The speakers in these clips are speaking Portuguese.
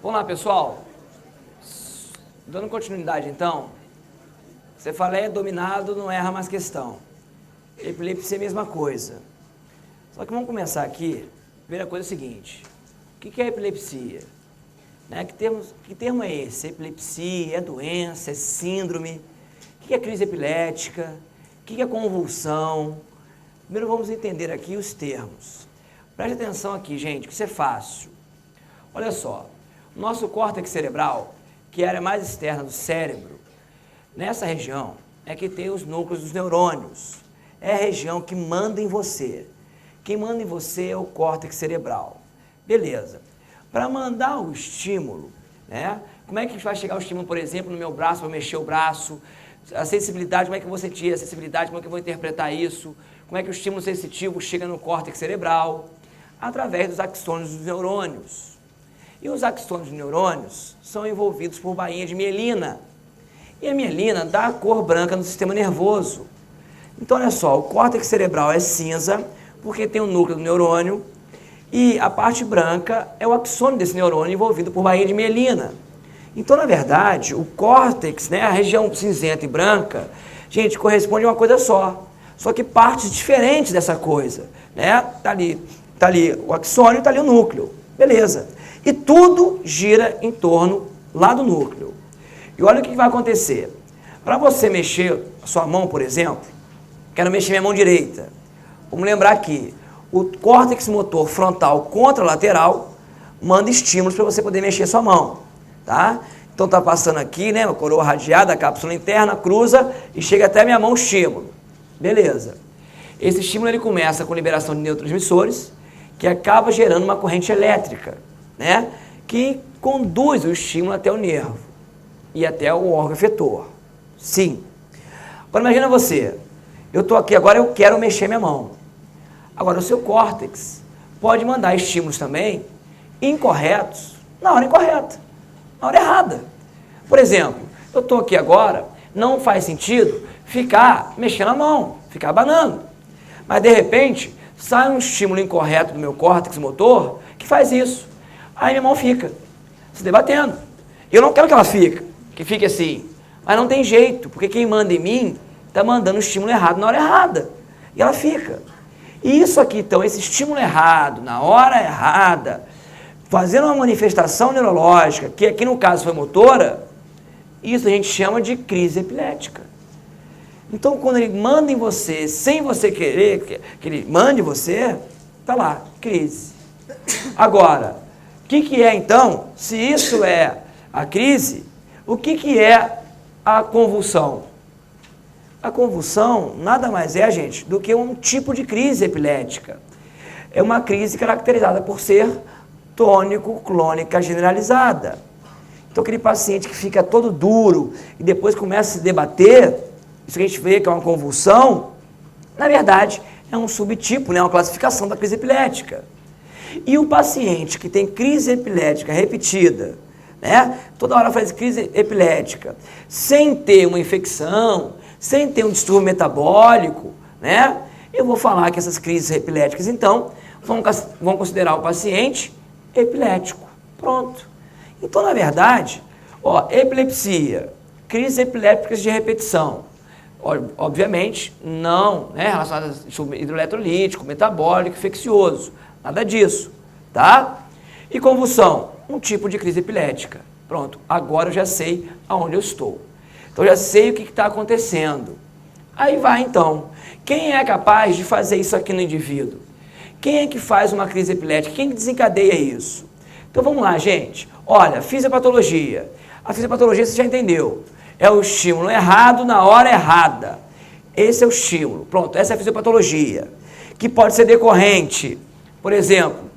Vamos lá, pessoal. Dando continuidade, então. Cefaleia dominado não erra mais questão. Epilepsia é a mesma coisa. Só que vamos começar aqui. A primeira coisa é o seguinte. O que é epilepsia? Né? Que termo é esse? Epilepsia, é doença, é síndrome? O que é crise epilética? O que é convulsão? Primeiro vamos entender aqui os termos. Preste atenção aqui, gente, que isso é fácil. Olha só, o nosso córtex cerebral, que é a área mais externa do cérebro, nessa região é que tem os núcleos dos neurônios. É a região que manda em você. Quem manda em você é o córtex cerebral. Beleza. Para mandar o estímulo, né? Como é que vai chegar o estímulo, por exemplo, no meu braço, para mexer o braço? A sensibilidade, como é que eu vou sentir a sensibilidade, como é que eu vou interpretar isso? Como é que o estímulo sensitivo chega no córtex cerebral? Através dos axônios dos neurônios. E os axônios dos neurônios são envolvidos por bainha de mielina. E a mielina dá a cor branca no sistema nervoso. Então, olha só, o córtex cerebral é cinza, porque tem o núcleo do neurônio, e a parte branca é o axônio desse neurônio envolvido por bainha de mielina. Então, na verdade, o córtex, né, a região cinzenta e branca, gente, corresponde a uma coisa só que partes diferentes dessa coisa, né? Tá ali o axônio, tá ali o núcleo, beleza. E tudo gira em torno lá do núcleo. E olha o que vai acontecer. Para você mexer a sua mão, por exemplo, quero mexer minha mão direita. Vamos lembrar aqui, o córtex motor frontal contralateral manda estímulos para você poder mexer a sua mão, tá? Então tá passando aqui, né, uma coroa radiada, a cápsula interna, cruza e chega até a minha mão o estímulo. Beleza. Esse estímulo ele começa com liberação de neurotransmissores, que acaba gerando uma corrente elétrica, né, que conduz o estímulo até o nervo e até o órgão efetor. Sim. Agora imagina você, eu estou aqui agora, eu quero mexer minha mão. Agora o seu córtex pode mandar estímulos também incorretos na hora incorreta, na hora errada. Por exemplo, eu estou aqui agora, não faz sentido ficar mexendo a mão, ficar abanando. Mas de repente, sai um estímulo incorreto do meu córtex motor que faz isso. Aí minha mão fica se debatendo. Eu não quero que ela fique assim. Mas não tem jeito, porque quem manda em mim está mandando o estímulo errado na hora errada. E ela fica. E isso aqui, então, esse estímulo errado, na hora errada, fazendo uma manifestação neurológica, que aqui no caso foi motora, isso a gente chama de crise epilética. Então, quando ele manda em você, sem você querer que ele mande você, tá lá, crise. Agora, o que é então, se isso é a crise, o que é a convulsão? A convulsão nada mais é, gente, do que um tipo de crise epilética. É uma crise caracterizada por ser tônico-clônica generalizada. Então, aquele paciente que fica todo duro e depois começa a se debater, isso que a gente vê que é uma convulsão, na verdade, é um subtipo, né, uma classificação da crise epilética. E o paciente que tem crise epilética repetida, né, toda hora faz crise epilética, sem ter uma infecção, sem ter um distúrbio metabólico, né, eu vou falar que essas crises epiléticas, então, vão considerar o paciente epilético. Pronto. Então, na verdade, epilepsia, crises epilépticas de repetição, obviamente, não, né, relacionadas a hidroeletrolítico, metabólico, infeccioso, nada disso, tá? E convulsão, um tipo de crise epilética. Pronto, agora eu já sei aonde eu estou. Então, eu já sei o que está acontecendo. Aí vai, então, quem é capaz de fazer isso aqui no indivíduo? Quem é que faz uma crise epilética? Quem desencadeia isso? Então, vamos lá, gente. Olha, fisiopatologia. A fisiopatologia você já entendeu. É o estímulo errado na hora errada. Esse é o estímulo. Pronto, essa é a fisiopatologia. Que pode ser decorrente, por exemplo,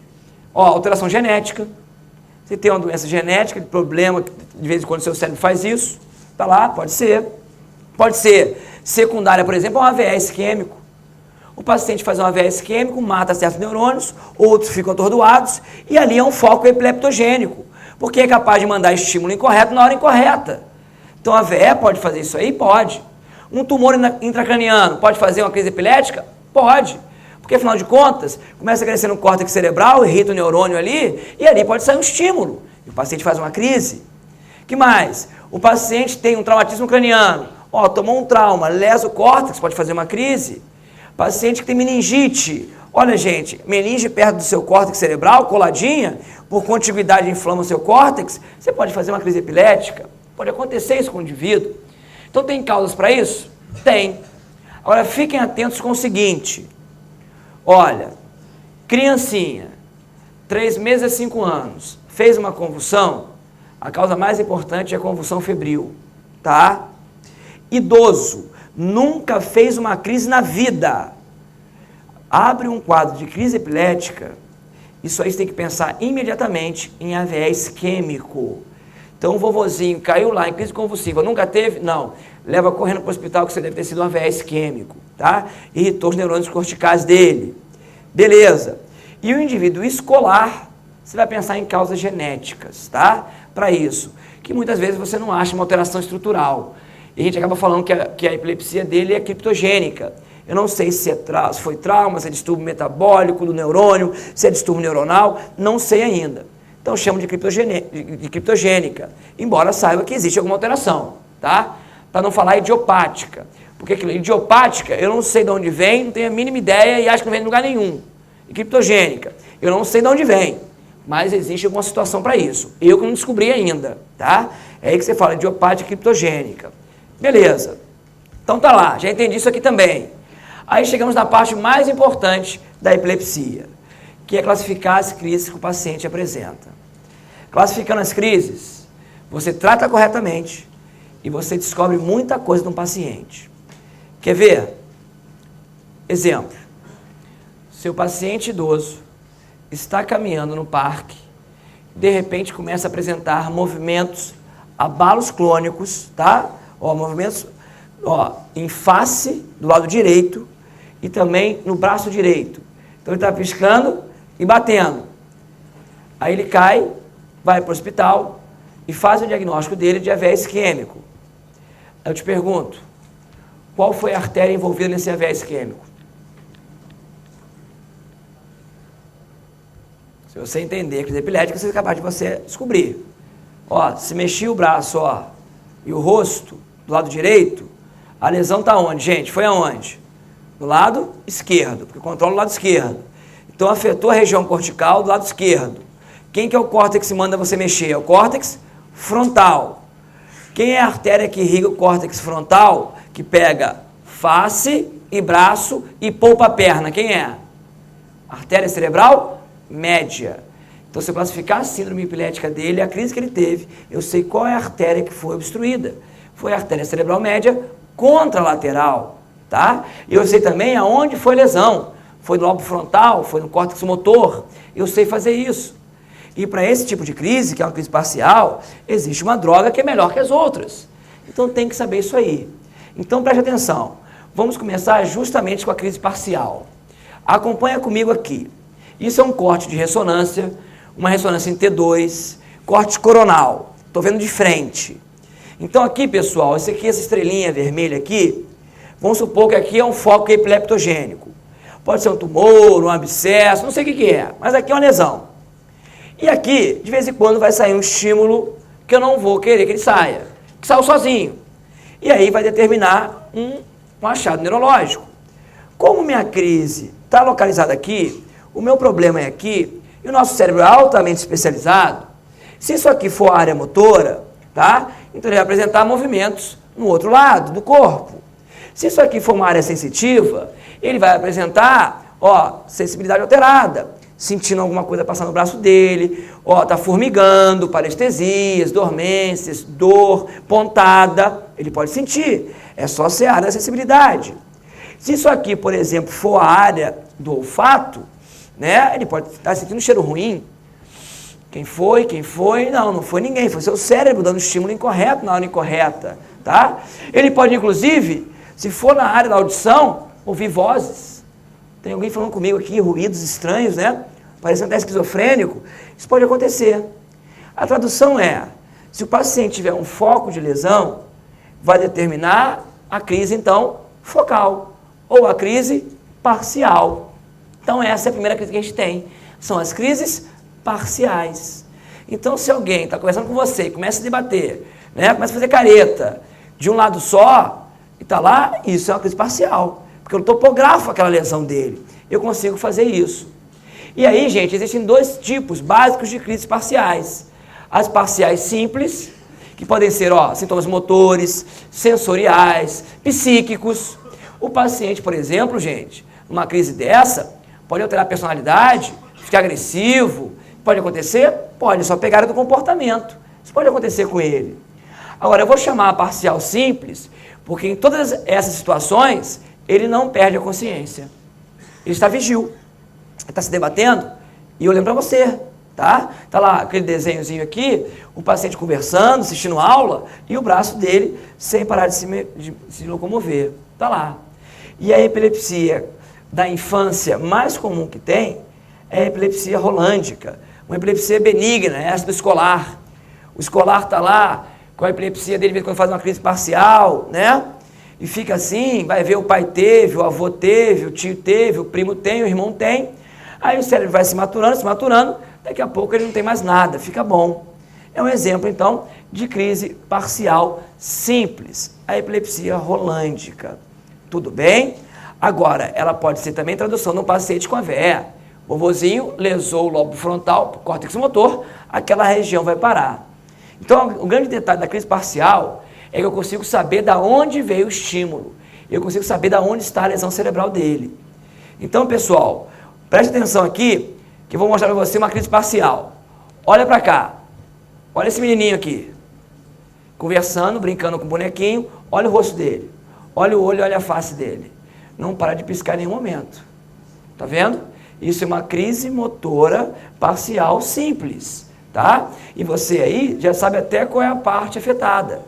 alteração genética. Você tem uma doença genética, problema, de vez em quando o seu cérebro faz isso. Tá lá, pode ser. Pode ser secundária, por exemplo, a um AVE isquêmico. O paciente faz um AVE isquêmico, mata certos neurônios, outros ficam atordoados, e ali é um foco epileptogênico, porque é capaz de mandar estímulo incorreto na hora incorreta. Então, a AVE pode fazer isso aí? Pode. Um tumor intracraniano pode fazer uma crise epilética? Pode. Porque, afinal de contas, começa a crescer no córtex cerebral, irrita o neurônio ali, e ali pode sair um estímulo. e o paciente faz uma crise. Que mais? O paciente tem um traumatismo craniano, ó, tomou um trauma, lesa o córtex, pode fazer uma crise. Paciente que tem meningite, olha gente, meninge perto do seu córtex cerebral, coladinha, por contiguidade inflama o seu córtex, você pode fazer uma crise epilética, pode acontecer isso com o indivíduo. Então tem causas para isso? Tem. Agora fiquem atentos com o seguinte, olha, criancinha, 3 meses a 5 anos, fez uma convulsão, a causa mais importante é a convulsão febril, tá? Idoso, nunca fez uma crise na vida, abre um quadro de crise epilética, isso aí você tem que pensar imediatamente em AVE isquêmico. Então o vovozinho caiu lá em crise convulsiva, nunca teve? Não. Leva correndo para o hospital que você deve ter sido um AVE isquêmico, tá? Irritou os neurônios corticais dele. Beleza. E o indivíduo escolar, você vai pensar em causas genéticas, tá? Para isso, que muitas vezes você não acha uma alteração estrutural. E a gente acaba falando que a epilepsia dele é criptogênica. Eu não sei se foi trauma, se é distúrbio metabólico do neurônio, se é distúrbio neuronal, não sei ainda. Então chamo de criptogênica, embora saiba que existe alguma alteração, tá? Para não falar idiopática, porque idiopática eu não sei de onde vem, não tenho a mínima ideia e acho que não vem de lugar nenhum. E criptogênica, eu não sei de onde vem, mas existe alguma situação para isso. Eu que não descobri ainda, tá? É aí que você fala idiopática e criptogênica. Beleza. Então tá lá, já entendi isso aqui também. Aí chegamos na parte mais importante da epilepsia, que é classificar as crises que o paciente apresenta. Classificando as crises, você trata corretamente e você descobre muita coisa no paciente. Quer ver? Exemplo. Seu paciente idoso está caminhando no parque, de repente começa a apresentar movimentos, abalos clônicos, tá? Ó, movimentos, ó, em face, do lado direito, e também no braço direito. Então ele está piscando e batendo. Aí ele cai, vai para o hospital e faz o diagnóstico dele de AVE isquêmico. Eu te pergunto, qual foi a artéria envolvida nesse AVE isquêmico? Se você entender a crise epilética, você é capaz de você descobrir. Ó, se mexia o braço, ó, e o rosto, do lado direito, a lesão está onde, gente? Foi aonde? Do lado esquerdo, porque controla o lado esquerdo. Então afetou a região cortical do lado esquerdo. Quem que é o córtex que manda você mexer? É o córtex frontal. Quem é a artéria que irriga o córtex frontal, que pega face e braço e poupa a perna? Quem é? Artéria cerebral média. Então, se eu classificar a síndrome epilética dele, a crise que ele teve, eu sei qual é a artéria que foi obstruída. Foi a artéria cerebral média contralateral, tá? E eu sei também aonde foi a lesão. Foi no lobo frontal, foi no córtex motor. Eu sei fazer isso. E para esse tipo de crise, que é uma crise parcial, existe uma droga que é melhor que as outras. Então tem que saber isso aí. Então preste atenção. Vamos começar justamente com a crise parcial. Acompanha comigo aqui. Isso é um corte de ressonância, uma ressonância em T2, corte coronal. Estou vendo de frente. Então aqui, pessoal, essa estrelinha vermelha aqui, vamos supor que aqui é um foco epileptogênico. Pode ser um tumor, um abscesso, não sei o que é, mas aqui é uma lesão. E aqui, de vez em quando, vai sair um estímulo que eu não vou querer que ele saia, que saiu sozinho. E aí vai determinar um achado neurológico. Como minha crise está localizada aqui, o meu problema é aqui, e o nosso cérebro é altamente especializado, se isso aqui for a área motora, tá? Então ele vai apresentar movimentos no outro lado do corpo. Se isso aqui for uma área sensitiva, ele vai apresentar, ó, sensibilidade alterada, sentindo alguma coisa passar no braço dele, ó, tá formigando, parestesias, dormências, dor, pontada, ele pode sentir, é só ser a área da sensibilidade. Se isso aqui, por exemplo, for a área do olfato, né, ele pode estar sentindo um cheiro ruim. Quem foi? Quem foi? Não, não foi ninguém, foi seu cérebro dando estímulo incorreto na hora incorreta, tá? Ele pode, inclusive, se for na área da audição, ouvir vozes. Tem alguém falando comigo aqui, ruídos estranhos, né? Parecendo até esquizofrênico. Isso pode acontecer. A tradução é, se o paciente tiver um foco de lesão, vai determinar a crise, então, focal, ou a crise parcial. Então, essa é a primeira crise que a gente tem. São as crises parciais. Então, se alguém está conversando com você e começa a debater, né, começa a fazer careta de um lado só, e está lá, isso é uma crise parcial. Porque eu topografo aquela lesão dele. Eu consigo fazer isso. E aí, gente, existem dois tipos básicos de crises parciais. As parciais simples, que podem ser sintomas motores, sensoriais, psíquicos. O paciente, por exemplo, gente, numa crise dessa, pode alterar a personalidade, ficar agressivo. Pode acontecer? Pode, só pegada do comportamento. Isso pode acontecer com ele. Agora, eu vou chamar a parcial simples, porque em todas essas situações, ele não perde a consciência. Ele está vigil. Ele está se debatendo, e eu lembro para você, tá? Está lá aquele desenhozinho aqui, o paciente conversando, assistindo aula, e o braço dele sem parar de se locomover. Está lá. E a epilepsia da infância mais comum que tem é a epilepsia rolândica, uma epilepsia benigna, essa do escolar. O escolar está lá com a epilepsia dele quando faz uma crise parcial, né? E fica assim, vai ver o pai teve, o avô teve, o tio teve, o primo tem, o irmão tem. Aí o cérebro vai se maturando, daqui a pouco ele não tem mais nada, fica bom. É um exemplo, então, de crise parcial simples, a epilepsia rolândica. Tudo bem? Agora, ela pode ser também tradução de um paciente com AVE. O vovozinho lesou o lobo frontal, o córtex motor, aquela região vai parar. Então, o grande detalhe da crise parcial é que eu consigo saber de onde veio o estímulo. Eu consigo saber de onde está a lesão cerebral dele. Então, pessoal, preste atenção aqui, que eu vou mostrar para você uma crise parcial. Olha para cá. Olha esse menininho aqui. Conversando, brincando com o bonequinho. Olha o rosto dele. Olha o olho, olha a face dele. Não para de piscar em nenhum momento. Tá vendo? Isso é uma crise motora parcial simples, tá? E você aí já sabe até qual é a parte afetada.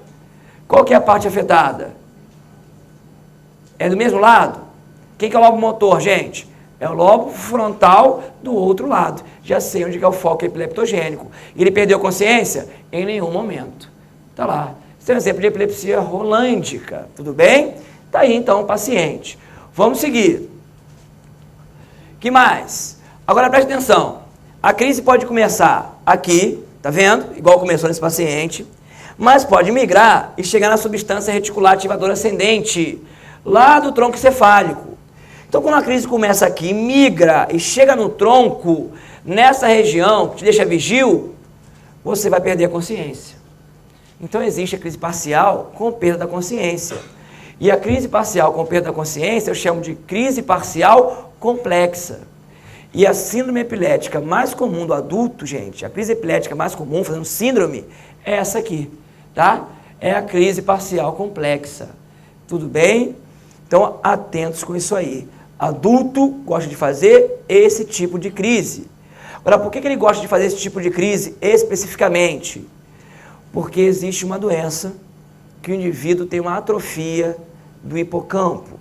Qual que é a parte afetada? É do mesmo lado? Quem que é o lobo motor, gente? É o lobo frontal do outro lado. Já sei onde que é o foco epileptogênico. Ele perdeu consciência? Em nenhum momento. Tá lá. Esse é um exemplo de epilepsia rolândica. Tudo bem? Tá aí, então, o paciente. Vamos seguir. Que mais? Agora, preste atenção. A crise pode começar aqui, tá vendo? Igual começou nesse paciente. Mas pode migrar e chegar na substância reticular ativadora ascendente, lá do tronco encefálico. Então, quando a crise começa aqui, migra e chega no tronco, nessa região que te deixa vigil, você vai perder a consciência. Então, existe a crise parcial com perda da consciência. E a crise parcial com perda da consciência eu chamo de crise parcial complexa. E a síndrome epilética mais comum do adulto, gente, a crise epilética mais comum, fazendo síndrome, é essa aqui, tá? É a crise parcial complexa. Tudo bem? Então, atentos com isso aí. Adulto gosta de fazer esse tipo de crise. Agora, por que ele gosta de fazer esse tipo de crise especificamente? Porque existe uma doença que o indivíduo tem uma atrofia do hipocampo,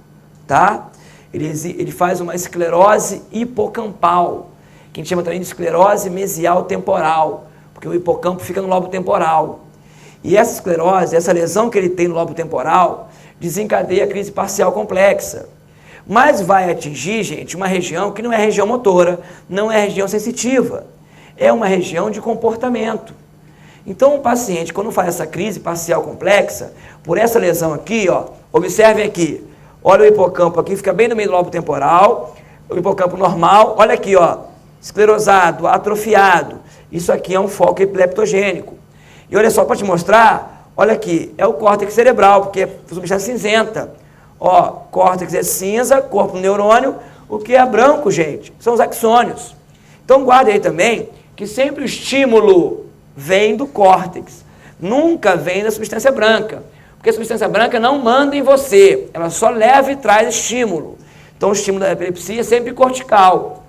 tá? Ele faz uma esclerose hipocampal, que a gente chama também de esclerose mesial temporal, porque o hipocampo fica no lobo temporal. E essa esclerose, essa lesão que ele tem no lobo temporal, desencadeia a crise parcial complexa. Mas vai atingir, gente, uma região que não é região motora, não é região sensitiva, é uma região de comportamento. Então, o paciente, quando faz essa crise parcial complexa, por essa lesão aqui, ó, observem aqui, olha o hipocampo aqui, fica bem no meio do lobo temporal, o hipocampo normal, olha aqui, ó, esclerosado, atrofiado, isso aqui é um foco epileptogênico. E olha só, para te mostrar, olha aqui, é o córtex cerebral, porque é substância cinzenta. Ó, córtex é cinza, corpo neurônio, o que é branco, gente, são os axônios. Então, guarde aí também que sempre o estímulo vem do córtex, nunca vem da substância branca, porque a substância branca não manda em você, ela só leva e traz estímulo. Então, o estímulo da epilepsia é sempre cortical,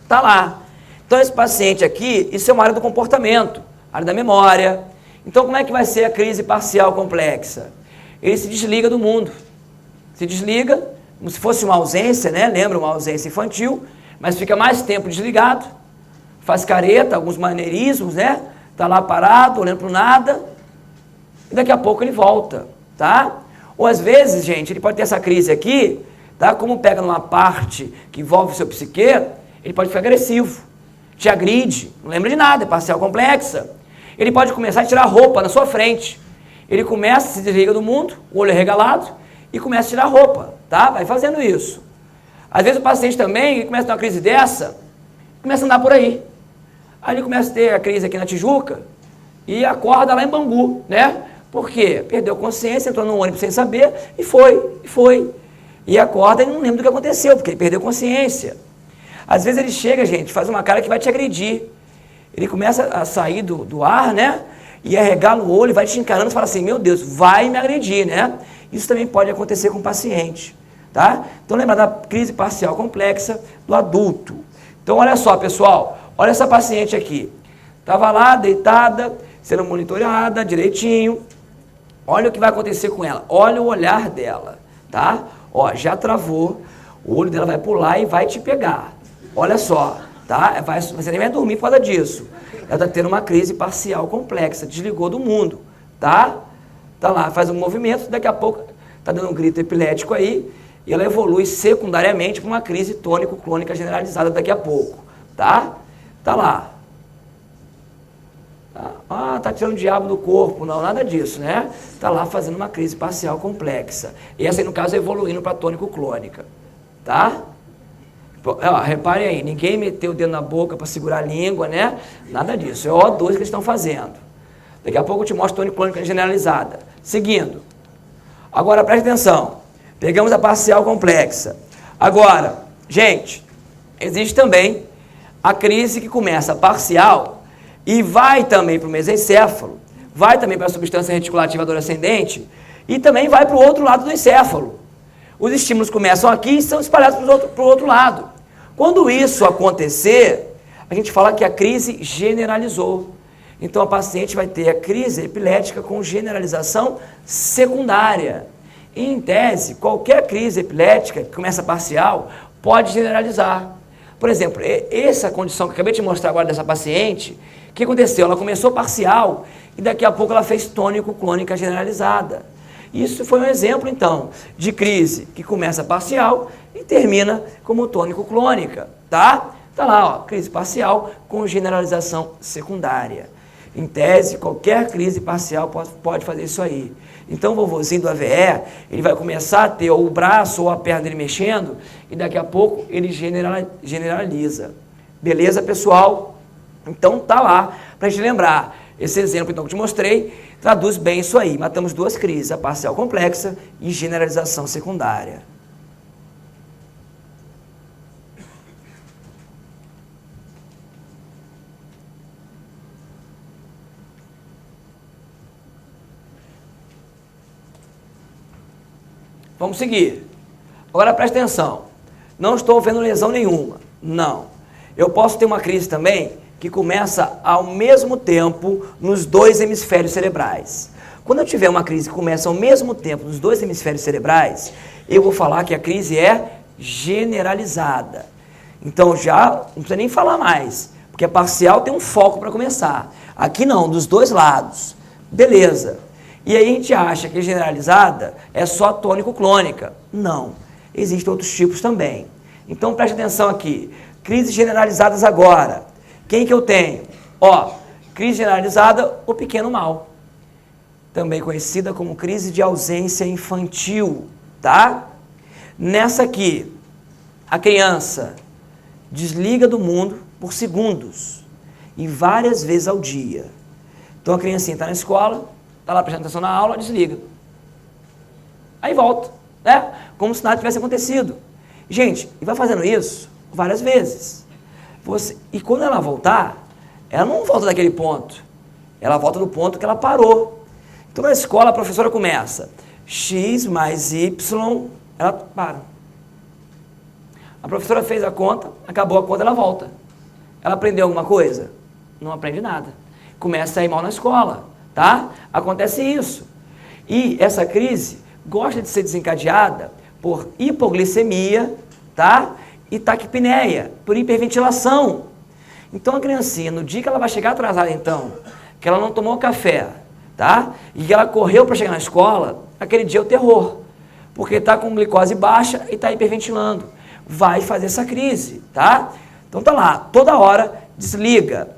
tá lá. Então, esse paciente aqui, isso é uma área do comportamento, área da memória. Então, como é que vai ser a crise parcial complexa? Ele se desliga do mundo, se desliga, como se fosse uma ausência, né? Lembra uma ausência infantil, mas fica mais tempo desligado, faz careta, alguns maneirismos, né? Está lá parado, olhando para o nada, e daqui a pouco ele volta, tá? Ou às vezes, gente, ele pode ter essa crise aqui, tá? Como pega numa parte que envolve o seu psique, ele pode ficar agressivo. te agride, não lembra de nada, é parcial complexa. Ele pode começar a tirar a roupa na sua frente. Ele começa, se desliga do mundo, o olho é regalado, e começa a tirar a roupa, tá? Vai fazendo isso. Às vezes o paciente também, ele começa a ter uma crise dessa, começa a andar por aí. Aí ele começa a ter a crise aqui na Tijuca e acorda lá em Bangu, né? Por quê? Perdeu consciência, entrou no ônibus sem saber e foi. E acorda e não lembra do que aconteceu, porque ele perdeu consciência. Às vezes ele chega, gente, faz uma cara que vai te agredir. Ele começa a sair do ar, né? E arregala o olho, vai te encarando e fala assim, meu Deus, vai me agredir, né? Isso também pode acontecer com o paciente, tá? Então lembra da crise parcial complexa do adulto. Então olha só, pessoal, olha essa paciente aqui. Estava lá, deitada, sendo monitorada direitinho. Olha o que vai acontecer com ela. Olha o olhar dela, tá? Ó, já travou, o olho dela vai pular e vai te pegar. Olha só, tá? Você nem vai dormir por causa disso. Ela está tendo uma crise parcial complexa, desligou do mundo, tá? Tá lá, faz um movimento, daqui a pouco tá dando um grito epilético aí, e ela evolui secundariamente para uma crise tônico-clônica generalizada daqui a pouco, tá? Tá lá. Ah, tá tirando o diabo do corpo. Não, nada disso, né? Tá lá fazendo uma crise parcial complexa. E essa aí, no caso, é evoluindo para tônico-clônica, tá? Ó, reparem aí, ninguém meteu o dedo na boca para segurar a língua, né? Nada disso, é O2 que eles estão fazendo. Daqui a pouco eu te mostro tônico-clônica generalizada. Seguindo. Agora, preste atenção. Pegamos a parcial complexa. Agora, gente, existe também a crise que começa parcial e vai também para o mesencéfalo, vai também para a substância reticular ativadora ascendente e também vai para o outro lado do encéfalo. Os estímulos começam aqui e são espalhados para o outro lado. Quando isso acontecer, a gente fala que a crise generalizou. Então a paciente vai ter a crise epilética com generalização secundária. E, em tese, qualquer crise epilética que começa parcial pode generalizar. Por exemplo, essa condição que eu acabei de mostrar agora dessa paciente, o que aconteceu? Ela começou parcial e daqui a pouco ela fez tônico-clônica generalizada. Isso foi um exemplo, então, de crise que começa parcial e termina como tônico-clônica, tá? Tá lá, ó, crise parcial com generalização secundária. Em tese, qualquer crise parcial pode fazer isso aí. Então, o vovozinho do AVE, ele vai começar a ter ou o braço ou a perna dele mexendo e daqui a pouco ele generaliza. Beleza, pessoal? Então, tá lá para a gente lembrar. Esse exemplo, então, que eu te mostrei, traduz bem isso aí. Matamos duas crises, a parcial complexa e generalização secundária. Vamos seguir. Agora presta atenção. Não estou vendo lesão nenhuma. Não. Eu posso ter uma crise também que começa ao mesmo tempo nos dois hemisférios cerebrais. Quando eu tiver uma crise que começa ao mesmo tempo nos dois hemisférios cerebrais, eu vou falar que a crise é generalizada. Então já não precisa nem falar mais, porque a parcial tem um foco para começar. Aqui não, dos dois lados. Beleza. E aí a gente acha que a generalizada é só tônico-clônica. Não. Existem outros tipos também. Então preste atenção aqui. Crises generalizadas agora. Quem que eu tenho? Ó, crise generalizada, o pequeno mal. Também conhecida como crise de ausência infantil, tá? Nessa aqui, a criança desliga do mundo por segundos e várias vezes ao dia. Então a criancinha está na escola, está lá prestando atenção na aula, desliga. Aí volta, né? Como se nada tivesse acontecido. Gente, e vai fazendo isso várias vezes. E quando ela voltar, ela não volta daquele ponto. Ela volta do ponto que ela parou. Então na escola a professora começa. X mais Y, ela para. A professora fez a conta, acabou a conta, ela volta. Ela aprendeu alguma coisa? Não aprende nada. Começa a ir mal na escola, tá? Acontece isso. E essa crise gosta de ser desencadeada por hipoglicemia, tá? E taquipneia, por hiperventilação. Então a criancinha, no dia que ela vai chegar atrasada então, que ela não tomou café, tá? E que ela correu para chegar na escola, aquele dia é o terror. Porque está com glicose baixa e está hiperventilando. Vai fazer essa crise, tá? Então tá lá, toda hora desliga.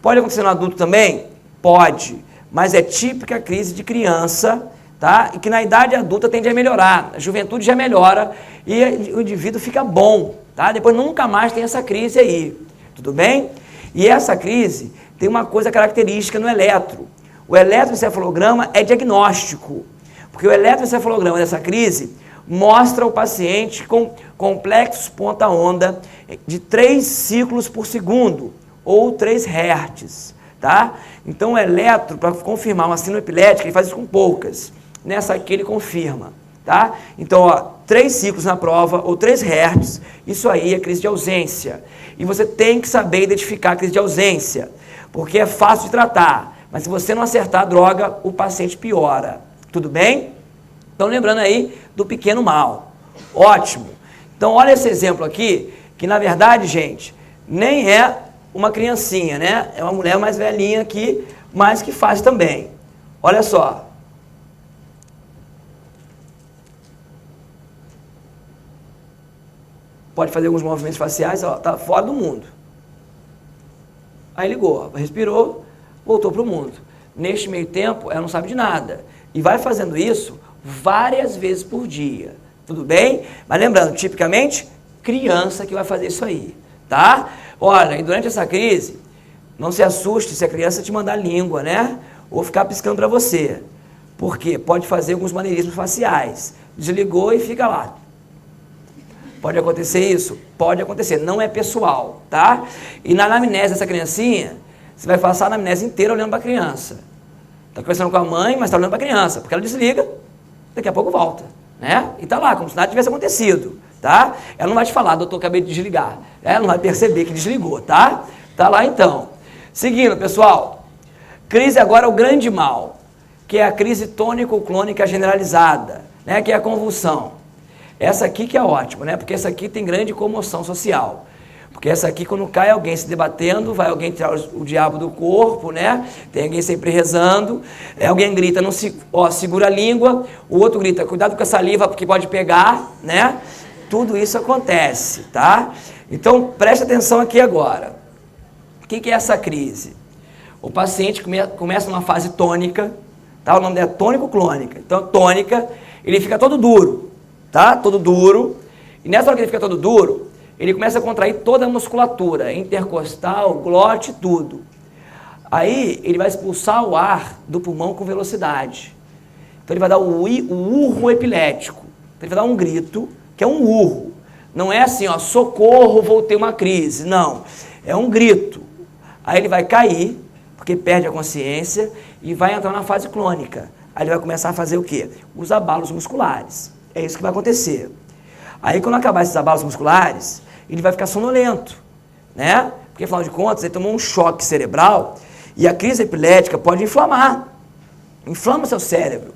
Pode acontecer no adulto também? Pode, mas é típica crise de criança, tá? E que na idade adulta tende a melhorar, na juventude já melhora e o indivíduo fica bom, tá? Depois nunca mais tem essa crise aí, tudo bem? E essa crise tem uma coisa característica no eletro. O eletroencefalograma é diagnóstico, porque o eletroencefalograma dessa crise mostra o paciente com complexos ponta-onda de 3 ciclos por segundo, ou 3 Hz, tá? Então o eletro, para confirmar uma síndrome epilética, ele faz isso com poucas. Nessa aqui ele confirma, tá? Então, ó, 3 ciclos na prova, ou 3 Hz, isso aí é crise de ausência. E você tem que saber identificar a crise de ausência, porque é fácil de tratar, mas se você não acertar a droga, o paciente piora, tudo bem? Então, lembrando aí do pequeno mal. Ótimo. Então, olha esse exemplo aqui, que na verdade, gente, nem é uma criancinha, né? É uma mulher mais velhinha aqui, mas que faz também. Olha só. Pode fazer alguns movimentos faciais, ó, tá fora do mundo. Aí ligou, respirou, voltou para o mundo. Neste meio tempo, ela não sabe de nada. E vai fazendo isso várias vezes por dia. Tudo bem? Mas lembrando, tipicamente, criança que vai fazer isso aí, tá? Olha, e durante essa crise, não se assuste se a criança te mandar língua, né? Ou ficar piscando para você. Por quê? Pode fazer alguns maneirismos faciais. Desligou e fica lá. Pode acontecer isso? Pode acontecer. Não é pessoal, tá? E na anamnese dessa criancinha, você vai passar a anamnese inteira olhando para a criança. Está conversando com a mãe, mas está olhando para a criança. Porque ela desliga, daqui a pouco volta, né? E está lá, como se nada tivesse acontecido, tá? Ela não vai te falar, doutor, acabei de desligar. Ela não vai perceber que desligou, tá? Tá lá então. Seguindo, pessoal. Crise agora é o grande mal, que é a crise tônico-clônica generalizada, né? Que é a convulsão. Essa aqui que é ótima, né? Porque essa aqui tem grande comoção social. Porque essa aqui, quando cai alguém se debatendo, vai alguém tirar o diabo do corpo, né? Tem alguém sempre rezando, alguém grita, não se, ó, segura a língua, o outro grita, cuidado com a saliva, porque pode pegar, né? Tudo isso acontece, tá? Então, preste atenção aqui agora. O que é essa crise? O paciente começa numa fase tônica, tá? O nome dela é tônico-clônica. Então, tônica, ele fica todo duro, tá? Todo duro. E nessa hora que ele fica todo duro, ele começa a contrair toda a musculatura, intercostal, glote, tudo. Aí, ele vai expulsar o ar do pulmão com velocidade. Então, ele vai dar o urro epilético. Então, ele vai dar um grito, que é um urro. Não é assim, ó, socorro, vou ter uma crise. Não, é um grito. Aí ele vai cair, porque perde a consciência, e vai entrar na fase clônica. Aí ele vai começar a fazer o quê? Os abalos musculares. É isso que vai acontecer. Aí, quando acabar esses abalos musculares, ele vai ficar sonolento, né? Porque, afinal de contas, ele tomou um choque cerebral e a crise epilética pode inflamar. Inflama o seu cérebro.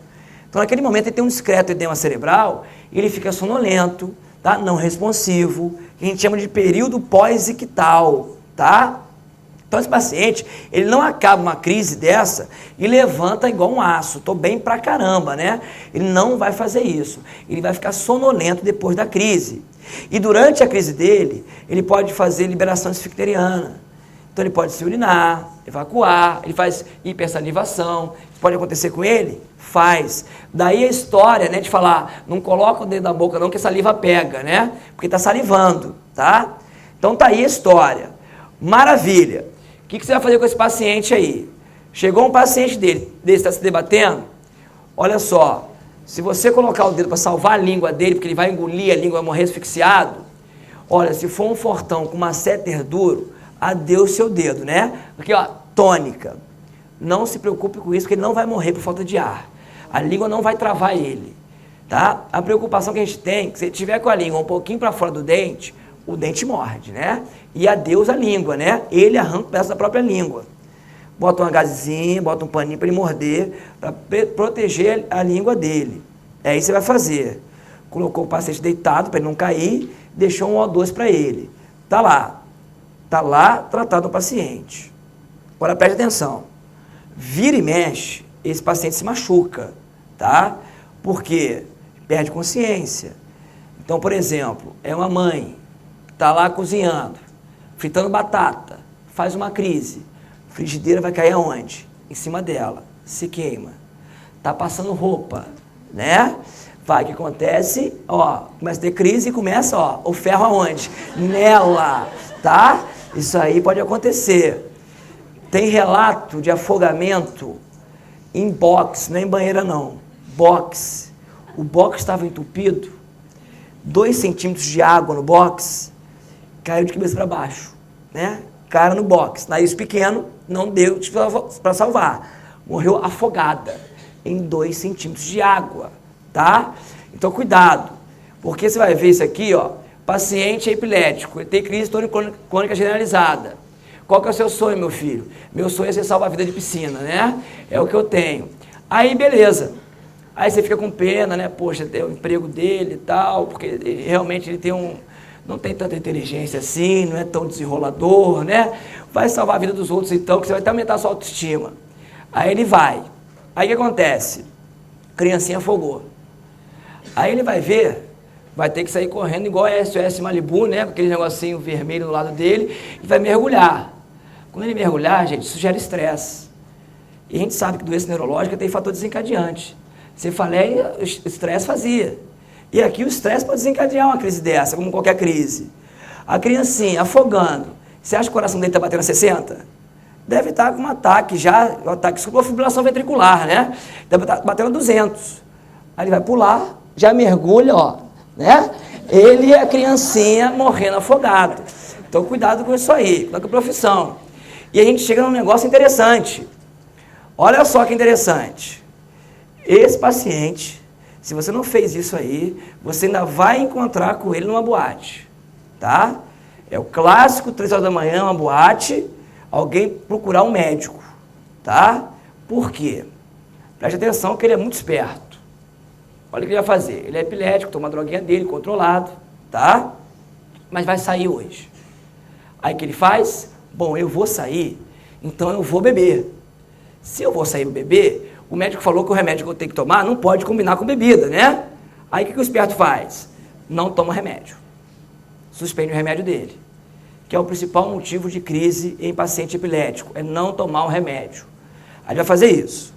Então, naquele momento, ele tem um discreto edema cerebral e ele fica sonolento, tá? Não responsivo, que a gente chama de período pós-ictal, tá? Então, esse paciente, ele não acaba uma crise dessa e levanta igual um aço. Tô bem pra caramba, né? Ele não vai fazer isso. Ele vai ficar sonolento depois da crise. E durante a crise dele, ele pode fazer liberação esficteriana. Então, ele pode se urinar, evacuar, ele faz hipersalivação. Pode acontecer com ele? Faz. Daí a história, né, de falar, não coloca o dedo na boca não, que a saliva pega, né? Porque tá salivando, tá? Então, tá aí a história. Maravilha. O que você vai fazer com esse paciente aí? Chegou um paciente dele está se debatendo? Olha só, se você colocar o dedo para salvar a língua dele, porque ele vai engolir a língua, vai morrer asfixiado, olha, se for um fortão com masséter duro, adeus seu dedo, né? Aqui, ó, tônica. Não se preocupe com isso, porque ele não vai morrer por falta de ar. A língua não vai travar ele, tá? A preocupação que a gente tem, que se ele tiver com a língua um pouquinho para fora do dente, o dente morde, né? E adeus a língua, né? Ele arranca o pedaço da própria língua. Bota uma gazezinha, bota um paninho para ele morder, para proteger a língua dele. É isso que você vai fazer. Colocou o paciente deitado para ele não cair, deixou um O2 para ele. Tá lá tratado o paciente. Agora preste atenção. Vira e mexe, esse paciente se machuca, tá? Porque perde consciência. Então, por exemplo, é uma mãe, tá lá cozinhando, fritando batata, faz uma crise. A frigideira vai cair aonde? Em cima dela. Se queima. Tá passando roupa, né? Vai, o que acontece? Ó, começa a ter crise e começa, ó, o ferro aonde? Nela, tá? Isso aí pode acontecer. Tem relato de afogamento em box, não é em banheira não. Box. O box estava entupido, 2 centímetros de água no box, caiu de cabeça para baixo, né? Cara no box. Nariz pequeno, não deu para salvar. Morreu afogada em 2 centímetros de água, tá? Então cuidado, porque você vai ver isso aqui, ó. Paciente epilético, ele tem crise tônico-clônica generalizada. Qual que é o seu sonho, meu filho? Meu sonho é ser salva-vida de piscina, né? É o que eu tenho. Aí, beleza. Aí você fica com pena, né? Poxa, tem o emprego dele e tal, porque realmente ele tem não tem tanta inteligência assim, não é tão desenrolador, né? Vai salvar a vida dos outros então, que você vai até aumentar a sua autoestima. Aí ele vai. Aí o que acontece? Criancinha afogou. Aí ele vai ver, vai ter que sair correndo igual a SOS Malibu, né? Com aquele negocinho vermelho do lado dele, e vai mergulhar. Quando ele mergulhar, gente, isso gera estresse. E a gente sabe que doença neurológica tem fator desencadeante. Cefaleia, o estresse fazia. E aqui o estresse pode desencadear uma crise dessa, como qualquer crise. A criancinha afogando. Você acha que o coração dele está batendo a 60? Deve estar com um ataque já, um ataque com fibrilação ventricular, né? Deve estar batendo a 200. Aí ele vai pular, já mergulha, ó, né? Ele e a criancinha morrendo afogado. Então cuidado com isso aí, cuidado com a profissão. E a gente chega num negócio interessante. Olha só que interessante. Esse paciente, se você não fez isso aí, você ainda vai encontrar com ele numa boate, tá? É o clássico, 3 horas da manhã, uma boate, alguém procurar um médico, tá? Por quê? Preste atenção que ele é muito esperto. Olha o que ele vai fazer. Ele é epilético, toma a droguinha dele, controlado, tá? Mas vai sair hoje. Aí o que ele faz? Bom, eu vou sair, então eu vou beber. Se eu vou sair e beber, o médico falou que o remédio que eu tenho que tomar não pode combinar com bebida, né? Aí o que o esperto faz? Não toma remédio. Suspende o remédio dele, que é o principal motivo de crise em paciente epilético, é não tomar o remédio. Aí ele vai fazer isso.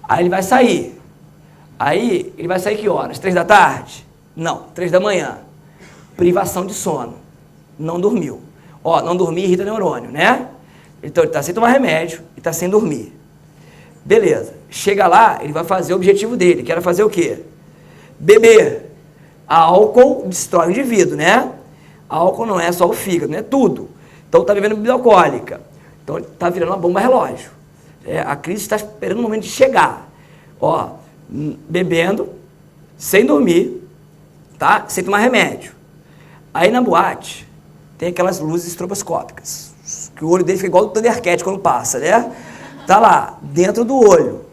Aí ele vai sair. Aí ele vai sair que horas? 3 da tarde? Não, 3 da manhã. Privação de sono. Não dormiu. Ó, não dormir irrita neurônio, né? Então ele está sem tomar remédio e está sem dormir. Beleza. Chega lá, ele vai fazer o objetivo dele, que era fazer o quê? Beber. Álcool destrói o indivíduo, né? Álcool não é só o fígado, não é tudo. Então está bebendo bebida alcoólica. Então ele está virando uma bomba relógio. A crise está esperando o momento de chegar. Ó, bebendo, sem dormir, tá? Sem tomar remédio. Aí na boate, tem aquelas luzes estroboscópicas, que o olho dele fica igual o Thundercat quando passa, né? Tá lá, dentro do olho.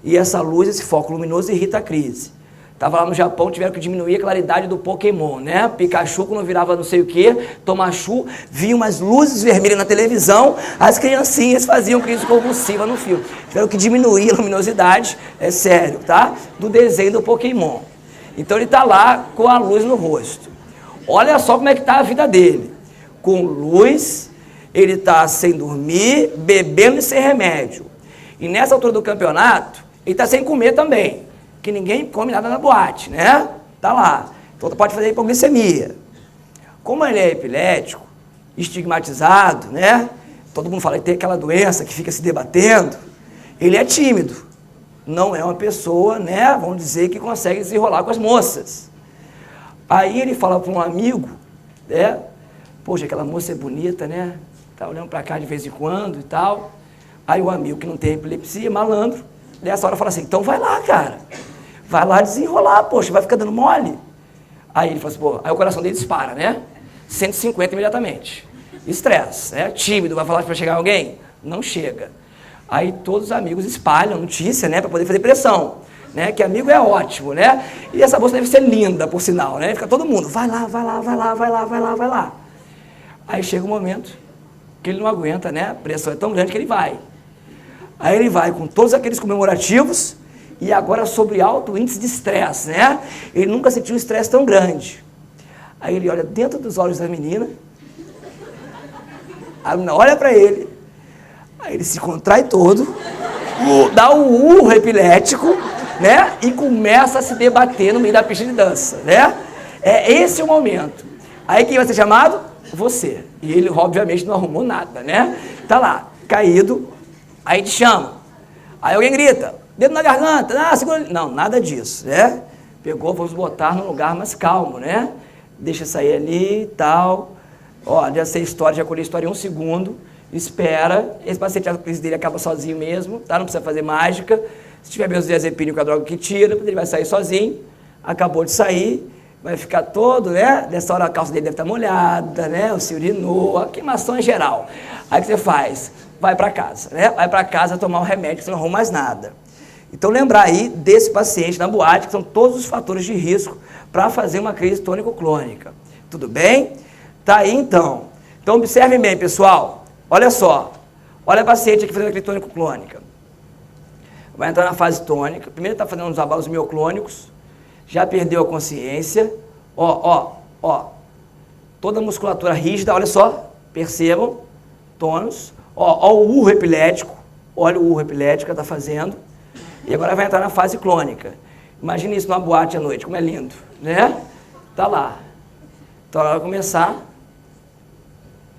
E essa luz, esse foco luminoso irrita a crise. Tava lá no Japão, tiveram que diminuir a claridade do Pokémon, né? Pikachu, quando virava não sei o quê, Tomachu, via umas luzes vermelhas na televisão, as criancinhas faziam crise convulsiva no filme. Tiveram que diminuir a luminosidade, é sério, tá? Do desenho do Pokémon. Então ele tá lá com a luz no rosto. Olha só como é que tá a vida dele. Com luz, ele tá sem dormir, bebendo e sem remédio. E nessa altura do campeonato, ele tá sem comer também. Que ninguém come nada na boate, né? Tá lá. Então pode fazer hipoglicemia. Como ele é epilético, estigmatizado, né? Todo mundo fala que tem aquela doença que fica se debatendo. Ele é tímido. Não é uma pessoa, né? Vamos dizer que consegue desenrolar com as moças. Aí ele fala para um amigo, né? Poxa, aquela moça é bonita, né? Tá olhando para cá de vez em quando e tal. Aí o amigo que não tem epilepsia, malandro, nessa hora fala assim, então vai lá, cara. Vai lá desenrolar, poxa, vai ficar dando mole. Aí ele fala assim, pô, aí o coração dele dispara, né? 150 imediatamente. Estresse, né? Tímido, vai falar para chegar alguém? Não chega. Aí todos os amigos espalham notícia, né? Para poder fazer pressão, né? Que amigo é ótimo, né? E essa moça deve ser linda, por sinal, né? Fica todo mundo, vai lá, vai lá, vai lá, vai lá, vai lá, vai lá. Aí chega um momento que ele não aguenta, né? A pressão é tão grande que ele vai. Aí ele vai com todos aqueles comemorativos e agora sobre alto índice de estresse, né? Ele nunca sentiu um estresse tão grande. Aí ele olha dentro dos olhos da menina, a menina olha para ele, Aí ele se contrai todo, dá um urro epilético, né? E começa a se debater no meio da pista de dança, né? É esse o momento. Aí quem vai ser chamado? Você. E ele, obviamente, não arrumou nada, né? Tá lá, caído, aí te chama. Aí alguém grita, dedo na garganta, segura... Não, nada disso, né? Pegou, vamos botar num lugar mais calmo, né? Deixa sair ali e tal. Ó, já sei a história, já colhi a história em 1 segundo. Espera, esse paciente, a crise dele acaba sozinho mesmo, tá? Não precisa fazer mágica. Se tiver benzodiazepina com a droga que tira, ele vai sair sozinho. Acabou de sair, vai ficar todo, né? Nessa hora a calça dele deve estar molhada, né? O se urinou, a queimação em geral. Aí o que você faz? Vai para casa, né? Vai para casa tomar o remédio, que você não arruma mais nada. Então lembrar aí desse paciente na boate, que são todos os fatores de risco para fazer uma crise tônico-clônica. Tudo bem? Tá aí então. Então observem bem, pessoal. Olha só. Olha a paciente aqui fazendo a crise tônico-clônica. Vai entrar na fase tônica. Primeiro está fazendo uns abalos mioclônicos. Já perdeu a consciência. Ó. Toda a musculatura rígida, olha só. Percebam. Tônus. Ó o urro epilético. Olha o urro epilético que ela está fazendo. E agora vai entrar na fase clônica. Imagina isso numa boate à noite, como é lindo, né? Tá lá. Então ela vai começar.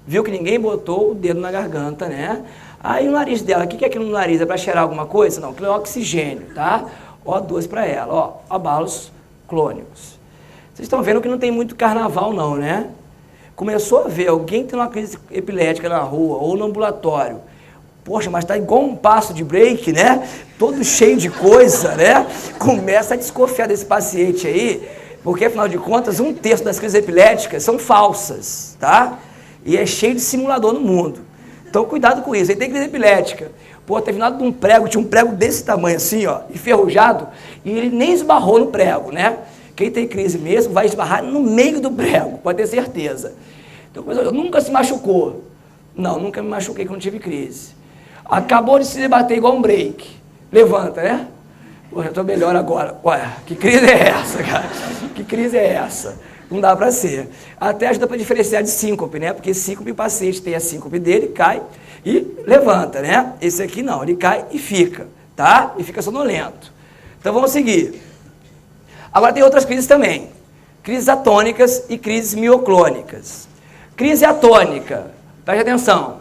Viu que ninguém botou o dedo na garganta, né? Aí o nariz dela, o que é aquilo no nariz? É para cheirar alguma coisa? Não, aquilo é oxigênio, tá? O2 para ela, ó, abalos clônicos. Vocês estão vendo que não tem muito carnaval não, né? Começou a ver alguém tendo uma crise epilética na rua ou no ambulatório. Poxa, mas tá igual um passo de break, né? Todo cheio de coisa, né? Começa a desconfiar desse paciente aí, porque afinal de contas, 1/3 das crises epiléticas são falsas, tá? E é cheio de simulador no mundo. Então cuidado com isso. Aí tem crise epilética. Pô, teve nada de um prego, tinha um prego desse tamanho assim, ó, enferrujado, e ele nem esbarrou no prego, né? Quem tem crise mesmo vai esbarrar no meio do prego, pode ter certeza. Então, nunca se machucou. Não, nunca me machuquei quando tive crise. Acabou de se debater igual um break. Levanta, né? Pô, eu estou melhor agora. Ué, que crise é essa, cara? Que crise é essa? Não dá para ser. Até ajuda para diferenciar de síncope, né? Porque síncope, o paciente tem a síncope dele, cai e levanta, né? Esse aqui não, ele cai e fica, tá? E fica sonolento. Então vamos seguir. Agora tem outras crises também. Crises atônicas e crises mioclônicas. Crise atônica, preste atenção,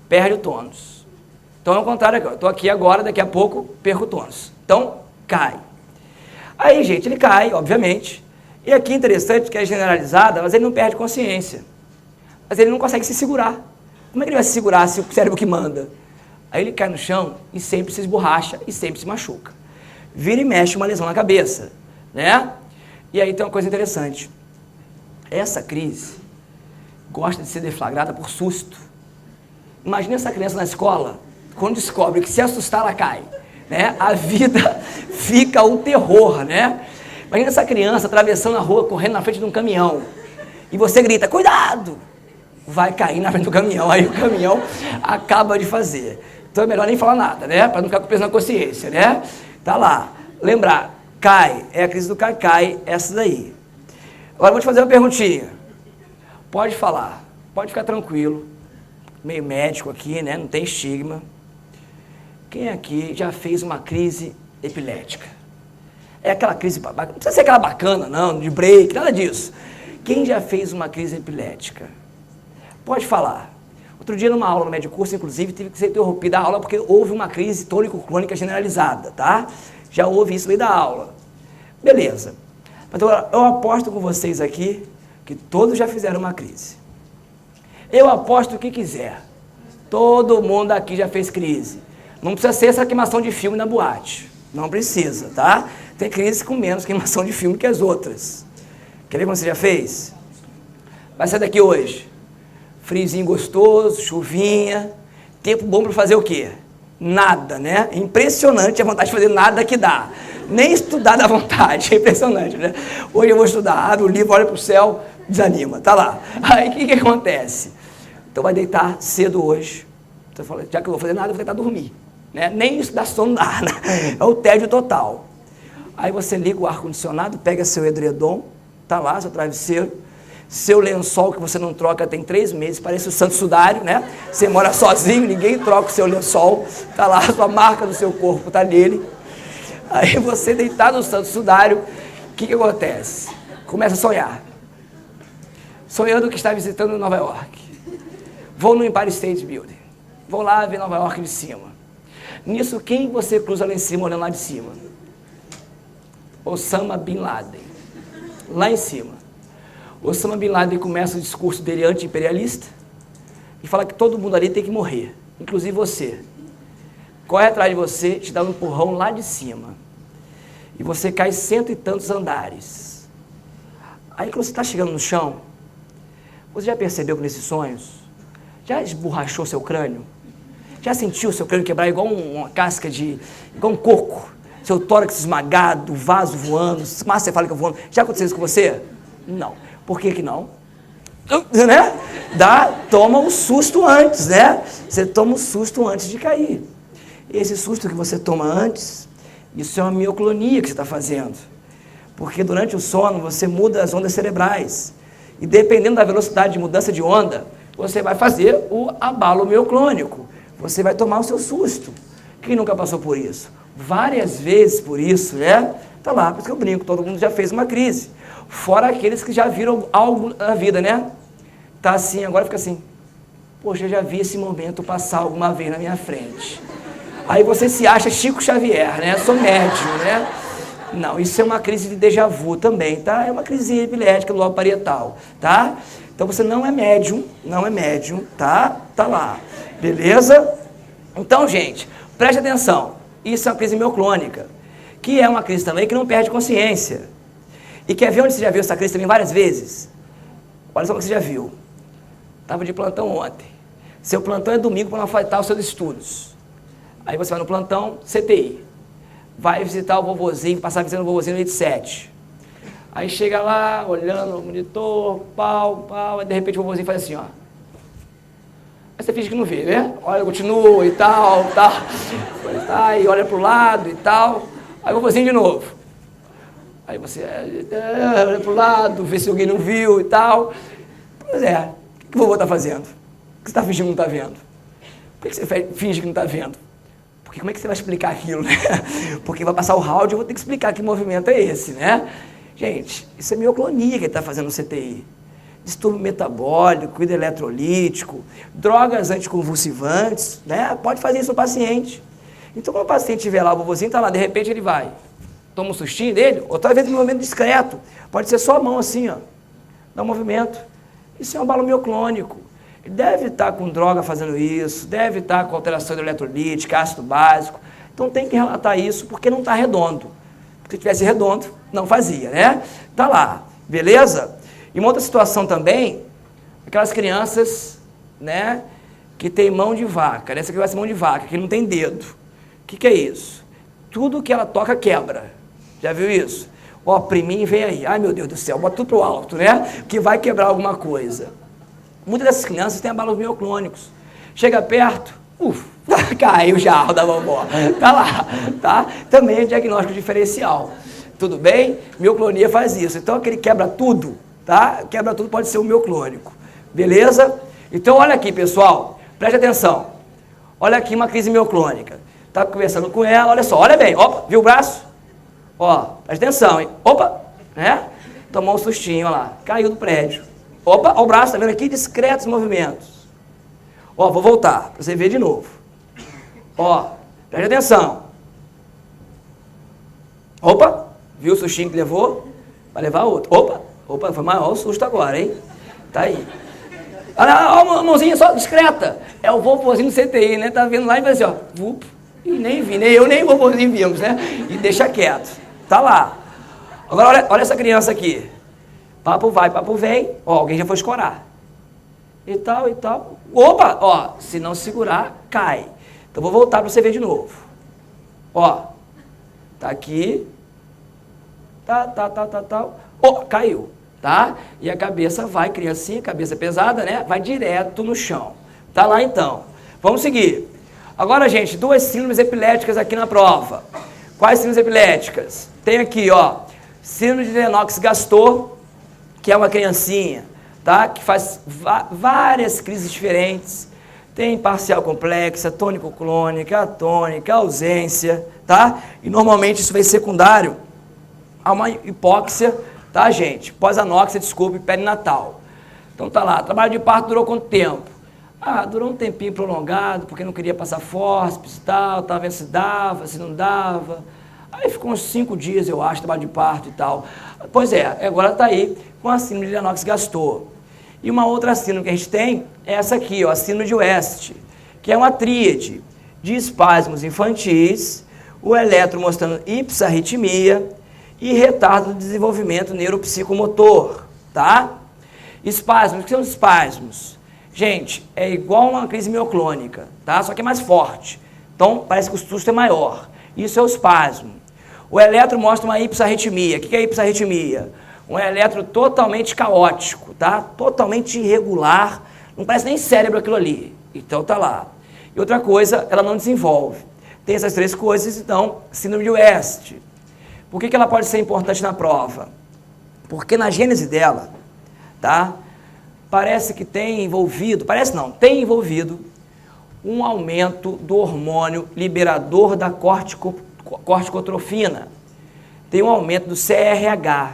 perde o tônus. Então é o contrário aqui, eu estou aqui agora, daqui a pouco perco o tônus. Então, cai. Aí, gente, ele cai, obviamente. E aqui interessante que é generalizada, mas ele não perde consciência. Mas ele não consegue se segurar. Como é que ele vai se segurar se o cérebro que manda? Aí ele cai no chão e sempre se esborracha e sempre se machuca. Vira e mexe uma lesão na cabeça, né? E aí tem uma coisa interessante. Essa crise gosta de ser deflagrada por susto. Imagina essa criança na escola, quando descobre que se assustar ela cai, né? A vida fica um terror, né? Imagina essa criança atravessando a rua, correndo na frente de um caminhão, e você grita, cuidado! Vai cair na frente do caminhão, aí o caminhão acaba de fazer. Então é melhor nem falar nada, né? Para não ficar com peso na consciência, né? Tá lá. Lembrar, cai, é a crise do cai, essa daí. Agora eu vou te fazer uma perguntinha. Pode falar, pode ficar tranquilo, meio médico aqui, né? Não tem estigma. Quem aqui já fez uma crise epilética? É aquela crise, não precisa ser aquela bacana, não, de break, nada disso. Quem já fez uma crise epilética? Pode falar. Outro dia, numa aula no médio curso, inclusive, tive que ser interrompida a aula porque houve uma crise tônico-clônica generalizada, tá? Já houve isso no meio da aula. Beleza. Então, eu aposto com vocês aqui que todos já fizeram uma crise. Eu aposto o que quiser. Todo mundo aqui já fez crise. Não precisa ser essa queimação de filme na boate. Não precisa, tá? Tem crise com menos queimação de filme que as outras. Quer ver como você já fez? Vai sair daqui hoje. Friozinho gostoso, chuvinha. Tempo bom para fazer o quê? Nada, né? Impressionante a vontade de fazer nada que dá. Nem estudar dá vontade. É impressionante, né? Hoje eu vou estudar, abre o livro, olha para o céu, desanima. Tá lá. Aí o que acontece? Então vai deitar cedo hoje. Você fala, já que eu vou fazer nada, eu vou tentar dormir. Né? Nem isso dá sono nada. É o tédio total. Aí você liga o ar-condicionado, pega seu edredom, tá lá, seu travesseiro, Seu lençol que você não troca tem 3 meses, parece o Santo Sudário, né? Você mora sozinho, ninguém troca o seu lençol, tá lá, a sua marca do seu corpo tá nele. Aí você deitado no Santo Sudário, o que acontece? Começa a sonhar. Sonhando que está visitando Nova York. Vou no Empire State Building. Vou lá ver Nova York de cima. Nisso, quem você cruza lá em cima, olhando lá de cima? Osama Bin Laden. Lá em cima. Osama Bin Laden começa o discurso dele anti-imperialista e fala que todo mundo ali tem que morrer, inclusive você. Corre atrás de você, te dá um empurrão lá de cima. E você cai 100 e tantos andares. Aí quando você está chegando no chão, você já percebeu que nesses sonhos, já esborrachou seu crânio? Já sentiu seu crânio quebrar igual uma casca igual um coco? Seu tórax esmagado, vaso voando, massa cefálica voando. Já aconteceu isso com você? Não. Por que não? Né? Toma um susto antes, né? Você toma um susto antes de cair. Esse susto que você toma antes, isso é uma mioclonia que você está fazendo. Porque durante o sono você muda as ondas cerebrais. E dependendo da velocidade de mudança de onda, você vai fazer o abalo mioclônico. Você vai tomar o seu susto. Quem nunca passou por isso? Várias vezes por isso, né? Tá lá, por isso que eu brinco, todo mundo já fez uma crise. Fora aqueles que já viram algo na vida, né? Tá assim, agora fica assim. Poxa, eu já vi esse momento passar alguma vez na minha frente. Aí você se acha Chico Xavier, né? Sou médium, né? Não, isso é uma crise de déjà vu também, tá? É uma crise epilética do lobo parietal, tá? Então você não é médium, tá? Tá lá, beleza? Então, gente, preste atenção. Isso é uma crise mioclônica, que é uma crise também que não perde consciência. E quer ver onde você já viu essa crise também várias vezes? Olha só o que você já viu. Estava de plantão ontem. Seu plantão é domingo para não faltar os seus estudos. Aí você vai no plantão, CTI. Vai visitar o vovozinho, passar visitando o vovozinho no leite 7. Aí chega lá, olhando o monitor, pau, aí de repente o vovozinho faz assim, ó. Aí você finge que não vê, né? Olha, continua e tal. Aí olha pro lado e tal. Aí o vovozinho de novo. Aí você olha pro lado, vê se alguém não viu e tal. Pois é, o que o vovô está fazendo? Por que você está fingindo que não está vendo? Por que você finge que não está vendo? Porque como é que você vai explicar aquilo, né? Porque vai passar o round e eu vou ter que explicar que movimento é esse, né? Gente, isso é mioclonia que ele está fazendo no CTI. Distúrbio metabólico, hidroeletrolítico, drogas anticonvulsivantes, né? Pode fazer isso no paciente. Então, quando o paciente estiver lá, o vovozinho está lá, de repente ele vai, toma um sustinho dele, ou talvez um movimento discreto. Pode ser só a mão assim, ó. Dá um movimento. Isso é um abalo mioclônico. Ele deve estar com droga fazendo isso, deve estar com alteração hidroeletrolítica, ácido básico. Então tem que relatar isso porque não está redondo. Porque se tivesse redondo, não fazia, né? Tá lá, beleza? E uma outra situação também, aquelas crianças, né, que tem mão de vaca, né? Essa aqui vai ser mão de vaca, que não tem dedo. O que é isso? Tudo que ela toca quebra. Já viu isso? Ó, pra mim vem aí. Ai, meu Deus do céu, bota tudo pro alto, né? Que vai quebrar alguma coisa. Muitas dessas crianças têm abalos mioclônicos. Chega perto, caiu o jarro da vovó. Tá lá, tá? Também é diagnóstico diferencial. Tudo bem? Mioclonia faz isso. Então, aquele quebra tudo, tá? Quebra tudo pode ser um mioclônico. Beleza? Então, olha aqui, pessoal. Preste atenção. Olha aqui uma crise mioclônica. Tá conversando com ela, olha só. Olha bem. Opa, viu o braço? Ó, preste atenção, hein? Opa, né? Tomou um sustinho, olha lá. Caiu do prédio. Opa, ó o braço, tá vendo aqui? Discretos movimentos. Ó, vou voltar, pra você ver de novo. Ó, preste atenção. Opa, viu o sustinho que levou? Vai levar outro. Opa, foi maior o susto agora, hein? Tá aí. Olha, ó, a mãozinha só discreta. É o vovozinho do CTI, né? Tá vendo lá e vai assim, ó. E nem vi, nem eu, nem o vovozinho vimos, né? E deixa quieto. Tá lá. Agora, olha essa criança aqui. Papo vai, papo vem. Ó, alguém já foi escorar. E tal. Opa, ó, se não segurar, cai. Então, vou voltar para você ver de novo. Ó, tá aqui. Ó, caiu, tá? E a cabeça vai, criancinha, cabeça pesada, né? Vai direto no chão. Tá lá, então. Vamos seguir. Agora, gente, 2 síndromes epiléticas aqui na prova. Quais síndromes epiléticas? Tem aqui, ó, síndrome de Lennox-Gastaut, que é uma criancinha. tá? Que faz várias crises diferentes. Tem parcial complexa, tônico-clônica, atônica, ausência, tá? E normalmente isso vai secundário a uma hipóxia, tá, gente? Pós-anóxia, desculpe, perinatal. Então tá lá, trabalho de parto durou quanto tempo? Ah, durou um tempinho prolongado, porque não queria passar fórceps e tal, tava vendo se dava, se não dava. Aí ficou uns 5 dias, eu acho, trabalho de parto e tal. Pois é, agora tá aí com a síndrome de Lennox-Gastaut. E uma outra síndrome que a gente tem é essa aqui, ó, a síndrome de West, que é uma tríade de espasmos infantis, o eletro mostrando hipisarritmia e retardo do desenvolvimento neuropsicomotor, tá? Espasmos, o que são os espasmos? Gente, é igual uma crise mioclônica, tá? Só que é mais forte. Então, parece que o susto é maior. Isso é o espasmo. O eletro mostra uma hipisarritmia. O que é hipisarritmia? Um eletro totalmente caótico, tá? Totalmente irregular. Não parece nem cérebro aquilo ali. Então, tá lá. E outra coisa, ela não desenvolve. Tem essas 3 coisas, então, síndrome de West. Por que ela pode ser importante na prova? Porque na gênese dela, tá? Parece que tem envolvido, parece não, tem envolvido um aumento do hormônio liberador da corticotrofina. Tem um aumento do CRH.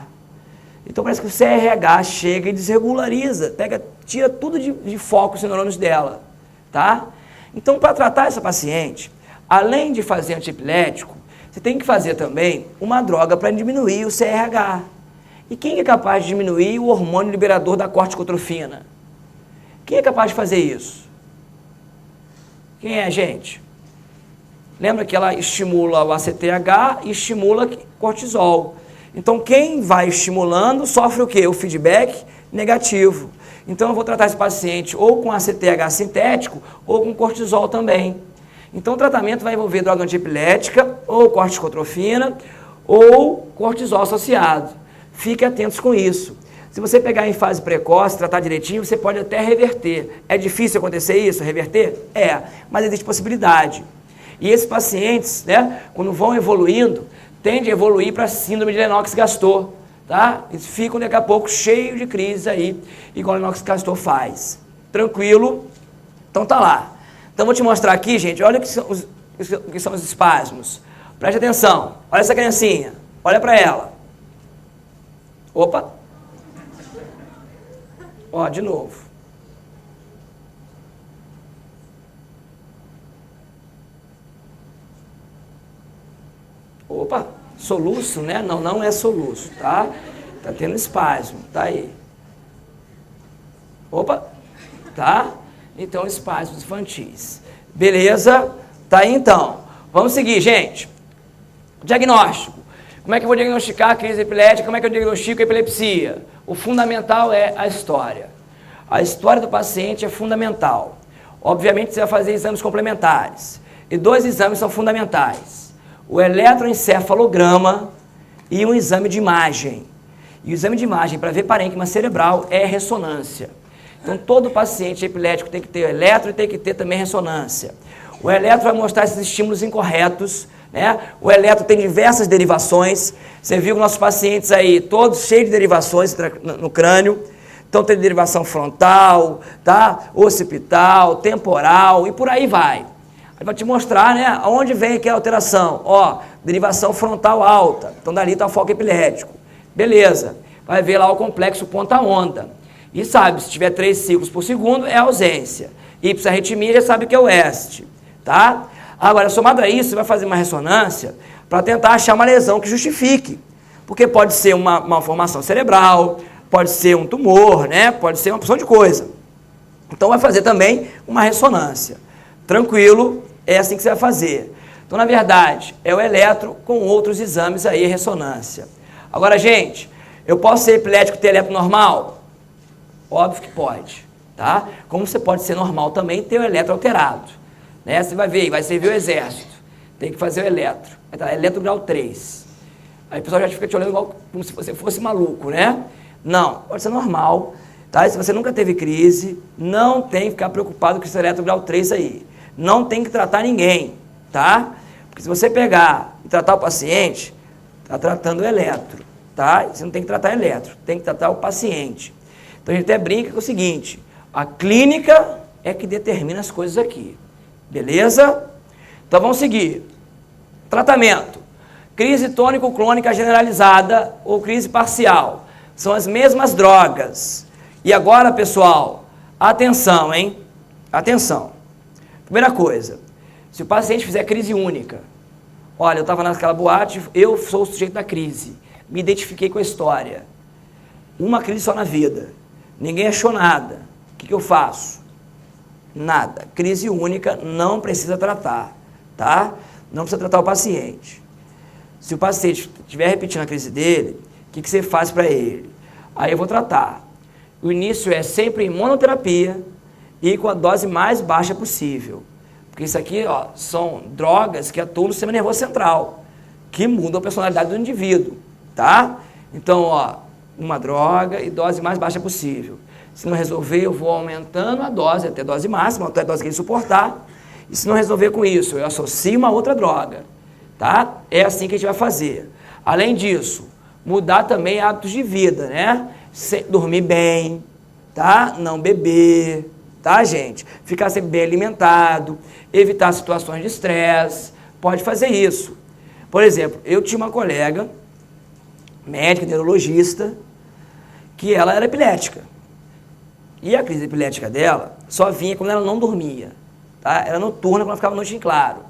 Então parece que o CRH chega e desregulariza, tira tudo de foco os neurônios dela, tá? Então, para tratar essa paciente, além de fazer antiepilético, você tem que fazer também uma droga para diminuir o CRH. E quem é capaz de diminuir o hormônio liberador da corticotrofina? Quem é capaz de fazer isso? Quem é, gente? Lembra que ela estimula o ACTH e estimula cortisol. Então, quem vai estimulando sofre o quê? O feedback negativo. Então, eu vou tratar esse paciente ou com ACTH sintético ou com cortisol também. Então, o tratamento vai envolver droga antiepilética, ou corticotrofina, ou cortisol associado. Fique atentos com isso. Se você pegar em fase precoce, tratar direitinho, você pode até reverter. É difícil acontecer isso, reverter? É, mas existe possibilidade. E esses pacientes, né, quando vão evoluindo, tendem a evoluir para síndrome de Lennox-Gastaut, tá? Eles ficam daqui a pouco cheios de crises aí, igual o Lennox-Gastaut faz. Tranquilo? Então tá lá. Então vou te mostrar aqui, gente, olha o que são os espasmos. Preste atenção, olha essa criancinha, olha para ela. Opa! Ó, de novo. Opa, soluço, né? Não, não é soluço, tá? Tá tendo espasmo, tá aí. Opa, tá? Então, espasmos infantis. Beleza? Tá aí, então. Vamos seguir, gente. Diagnóstico. Como é que eu vou diagnosticar a crise epilética? Como é que eu diagnostico a epilepsia? O fundamental é a história. A história do paciente é fundamental. Obviamente, você vai fazer exames complementares. E 2 exames são fundamentais. O eletroencefalograma e um exame de imagem. E o exame de imagem para ver parênquima cerebral é ressonância. Então, todo paciente epilético tem que ter eletro e tem que ter também ressonância. O eletro vai mostrar esses estímulos incorretos, né? O eletro tem diversas derivações. Você viu nossos pacientes aí, todos cheios de derivações no crânio. Então tem derivação frontal, tá? Occipital, temporal e por aí vai. Aí vai te mostrar, né, aonde vem aqui a alteração. Ó, derivação frontal alta. Então dali está o foco epilético. Beleza. Vai ver lá o complexo ponta-onda. E sabe, se tiver 3 ciclos por segundo, é ausência. Hipisarritmia já sabe que é o West, tá? Agora, somado a isso, você vai fazer uma ressonância para tentar achar uma lesão que justifique. Porque pode ser uma malformação cerebral, pode ser um tumor, né? Pode ser uma porção de coisa. Então, vai fazer também uma ressonância. Tranquilo, é assim que você vai fazer. Então, na verdade, é o eletro com outros exames aí, ressonância. Agora, gente, eu posso ser epilético e ter eletro normal? Óbvio que pode, tá? Como você pode ser normal também e ter o eletro alterado. Né? Você vai ver, vai servir o exército. Tem que fazer o eletro. Eletro grau 3. Aí o pessoal já fica te olhando igual como se você fosse maluco, né? Não, pode ser normal. Tá? Se você nunca teve crise, não tem que ficar preocupado com esse eletro grau 3 aí. Não tem que tratar ninguém, tá? Porque se você pegar e tratar o paciente, está tratando o eletro, tá? Você não tem que tratar eletro, tem que tratar o paciente. Então a gente até brinca com o seguinte, a clínica é que determina as coisas aqui. Beleza? Então vamos seguir. Tratamento. Crise tônico-clônica generalizada ou crise parcial. São as mesmas drogas. E agora, pessoal, atenção, hein? Atenção. Primeira coisa, se o paciente fizer crise única, olha, eu estava naquela boate, eu sou o sujeito da crise, me identifiquei com a história. Uma crise só na vida, ninguém achou nada. O que eu faço? Nada. Crise única, não precisa tratar, tá? Não precisa tratar o paciente. Se o paciente estiver repetindo a crise dele, o que você faz para ele? Aí eu vou tratar. O início é sempre em monoterapia e com a dose mais baixa possível. Porque isso aqui, ó, são drogas que atuam no sistema nervoso central, que mudam a personalidade do indivíduo, tá? Então, ó, uma droga e dose mais baixa possível. Se não resolver, eu vou aumentando a dose até a dose máxima, até a dose que ele suportar. E se não resolver com isso, eu associo uma outra droga, tá? É assim que a gente vai fazer. Além disso, mudar também hábitos de vida, né? Dormir bem, tá? Não beber, tá, gente? Ficar sempre bem alimentado, evitar situações de estresse, pode fazer isso. Por exemplo, eu tinha uma colega, médica, neurologista, que ela era epilética. E a crise epilética dela só vinha quando ela não dormia, tá? Era noturna, quando ela ficava a noite em claro.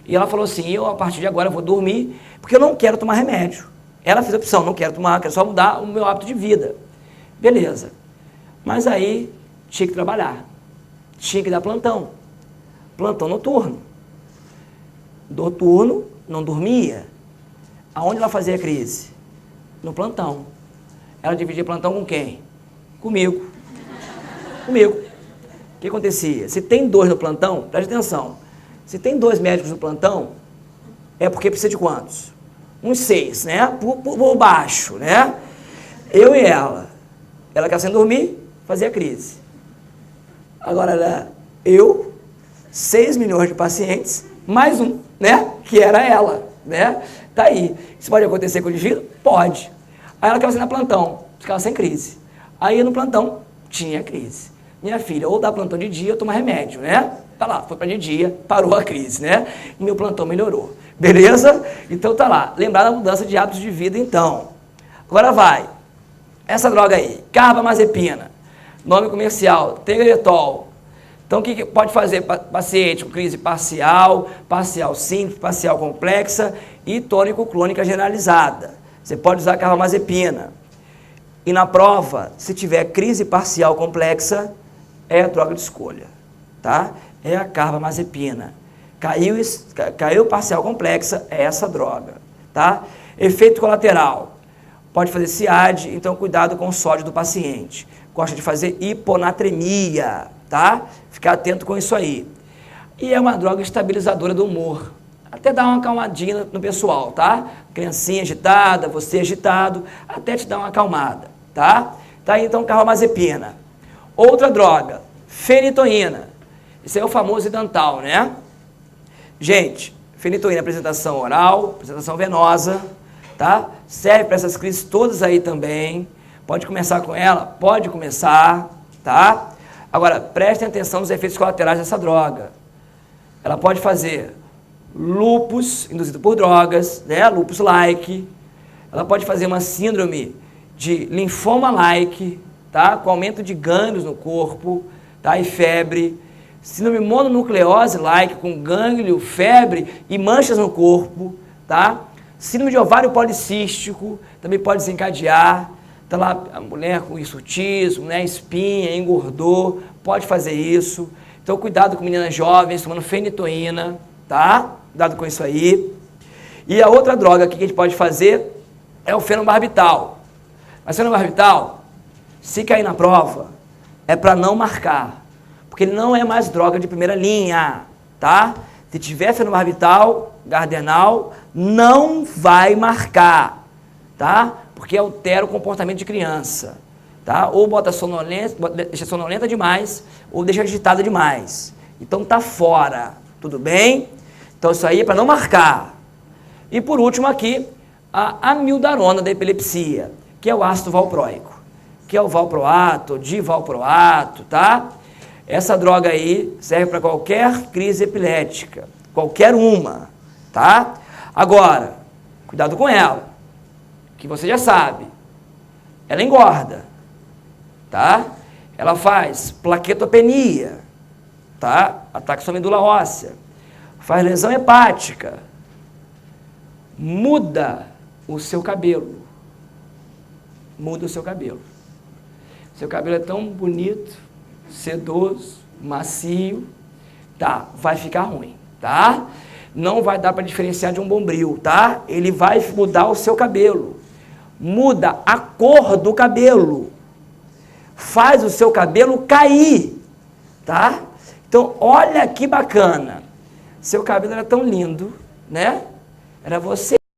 E ela falou assim, eu a partir de agora vou dormir, porque eu não quero tomar remédio. Ela fez a opção, não quero tomar, quero só mudar o meu hábito de vida. Beleza. Mas aí tinha que trabalhar, tinha que dar plantão. Plantão noturno. Noturno, não dormia. Aonde ela fazia a crise? No plantão. Ela dividia plantão com quem? Comigo. Comigo. O que acontecia? Se tem 2 no plantão, preste atenção. Se tem 2 médicos no plantão, é porque precisa de quantos? Uns 6, né? Por baixo, né? Eu e ela. Ela quer sem dormir, fazia crise. Agora, eu, 6 milhões de pacientes, mais um, né? Que era ela, né? Tá aí. Isso pode acontecer com o indivíduo? Pode. Aí ela quer fazer na plantão, ficava sem crise. Aí no plantão, tinha crise. Minha filha, ou dá plantão de dia, ou toma remédio, né? Tá lá, foi para de dia, parou a crise, né? E meu plantão melhorou. Beleza? Então tá lá. Lembrar da mudança de hábitos de vida, então. Agora vai. Essa droga aí, carbamazepina. Nome comercial, tegretol. Então o que pode fazer paciente com crise parcial, parcial simples, parcial complexa e tônico-clônica generalizada? Você pode usar carbamazepina. E na prova, se tiver crise parcial complexa, é a droga de escolha, tá? É a carbamazepina. Caiu parcial complexa, é essa droga, tá? Efeito colateral. Pode fazer CIAD, então cuidado com o sódio do paciente. Gosta de fazer hiponatremia, tá? Ficar atento com isso aí. E é uma droga estabilizadora do humor. Até dá uma acalmadinha no pessoal, tá? Criancinha agitada, você agitado, até te dar uma acalmada, tá? Tá aí então carbamazepina. Outra droga, fenitoína. Esse é o famoso idantal, né? Gente, fenitoína, apresentação oral, apresentação venosa, tá? Serve para essas crises todas aí também. Pode começar com ela? Pode começar, tá? Agora, prestem atenção nos efeitos colaterais dessa droga. Ela pode fazer lúpus induzido por drogas, né? Lúpus-like. Ela pode fazer uma síndrome de linfoma-like, tá? Com aumento de gânglios no corpo, tá? E febre. Síndrome mononucleose-like, com gânglio, febre e manchas no corpo, tá? Síndrome de ovário policístico, também pode desencadear. Tá lá a mulher com hirsutismo, né? Espinha, engordou, pode fazer isso. Então, cuidado com meninas jovens tomando fenitoína, tá? Cuidado com isso aí. E a outra droga que a gente pode fazer é o fenobarbital. Mas fenobarbital, se cair na prova, é para não marcar. Porque ele não é mais droga de primeira linha, tá? Se tiver fenobarbital, gardenal, não vai marcar, tá? Porque altera o comportamento de criança, tá? Ou bota sonolenta, deixa sonolenta demais, ou deixa agitada demais. Então tá fora, tudo bem? Então isso aí é para não marcar. E por último aqui, a amiodarona da epilepsia, que é o ácido valproico. que é o valproato, divalproato, tá? Essa droga aí serve para qualquer crise epilética, qualquer uma, tá? Agora, cuidado com ela, que você já sabe, ela engorda, tá? Ela faz plaquetopenia, tá? Ataque sua medula óssea, faz lesão hepática, muda o seu cabelo, muda o seu cabelo. Seu cabelo é tão bonito, sedoso, macio, tá? Vai ficar ruim, tá? Não vai dar para diferenciar de um bombril, tá? Ele vai mudar o seu cabelo, muda a cor do cabelo, faz o seu cabelo cair, tá? Então, olha que bacana, seu cabelo era tão lindo, né? Era você